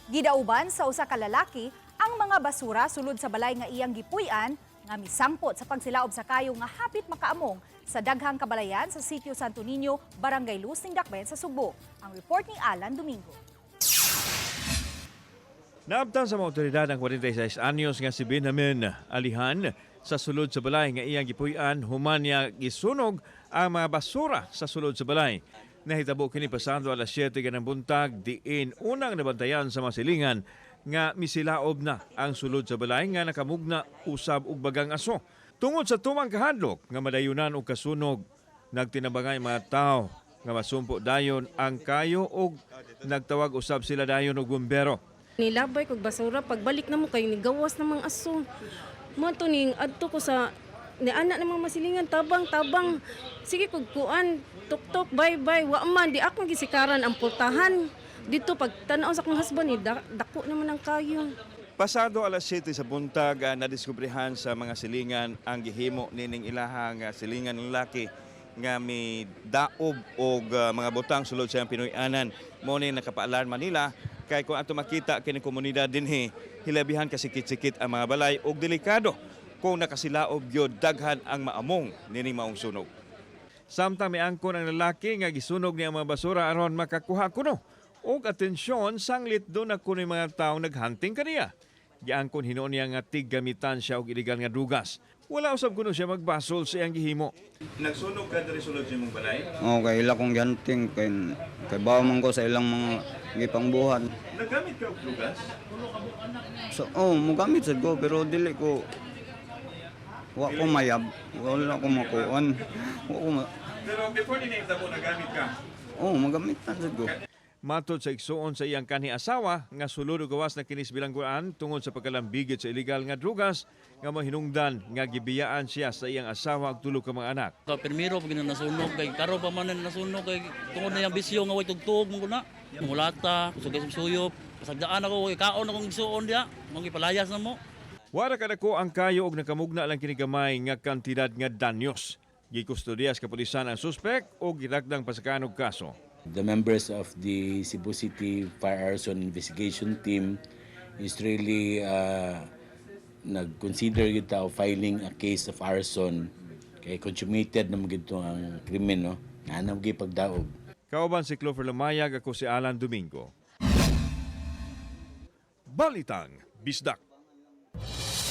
Gidauban sa usa ka lalaki ang mga basura sulod sa balay nga iyang gipuy-an nga misangpot sa pagsilaob sa kayo nga hapit makaamong sa daghang kabalayan sa sitio Santo Niño, Barangay Lusing, Dakben sa Subo. Ang report ni Alan Domingo. Naabtan sa mga otoridad ang 46 anyos nga si Benjamin Alihan sa sulod sa balay nga iyang gipuy-an human niya gisunog ang mga basura sa sulod sa balay. Nahitabo kini pasando alas 7 ganang buntag diin unang nabantayan sa masilingan nga misilaob na ang sulod sa balay nga nakamugna usab og bagang aso. Tungod sa tumang kahadlok nga madayunan og kasunog, nagtinabangay mga tao nga masumpo dayon ang kayo og nagtawag usab sila dayon og bumbero. Nilabay kog basura pagbalik na mo kay nigawas na mga aso. Mo to ning adto ko sa ni anak namang masilingan tabang sige kog kuan tuktok bye wa man di ako gisikaran ang pultahan dito pag tan-aw sa akong husband ni dako naman ang kayo. Pasado alas 7 sa buntag nadiskubrihan sa mga silingan ang gihimo nining ilahang silingan ng lalaki nga may daob og mga butang sulod sa Pinoy-anan. Mo ni nakapaalarma nila kay kung ato makita kini komunidad dinhi hilabihan kasikit-sikit ang mga balay og delikado kung nakasilaob gyud daghan ang maamong nining maong sunog. Samtang may angkon ang lalaki nga gisunog niya ang mga basura aron makakuha kuno og atensyon sanglit doon na kuno mga taong naghunting kaniya. Giangkon hinuon niya nga tiggamitan siya og iligal nga drugas. Wala usab kuno siya magbasol sa iyang gihimo. Nagsunog ka diri sulod sa imong balay? Okay, ila kong ganting kay bawa man ko sa ilang mga gipangbuhat. Nagamit ka og drugas? So, mogamit sad ko pero dili ko wa ko mayab, wala ko makuan. Pero before ni mo nagamit ka? Magamit na sad ko. Matod sa igsuon sa iyang kanhi asawa nga sulod og gawas na kinis bilangguan tungod sa pagkalambigit sa illegal nga drugas nga mahinungdan nga gibiyaan siya sa iyang asawa ug tulo ka mga anak. Primero pag nasunog kay karo pa man nasunog kay tungod na yung bisyo nga way tugtog mo na. Mulata, sugay suyop, pasagdaan ako kay kaon akong igsuon dia, mong ipalayas na mo. Wara kadako ang kayo og nakamugna lang kini gamay nga kantidad nga danyos. Gikustodiya sa kapulisan ang suspek o gidagdang pasakan og kaso. The members of the Cebu City Fire Arson Investigation Team is really nag-consider kita of filing a case of arson kay consummated na magito ang krimen, no? Nga na pagdaog. Kauban si Clover Lamayag, ako si Alan Domingo. Balitang Bisdak.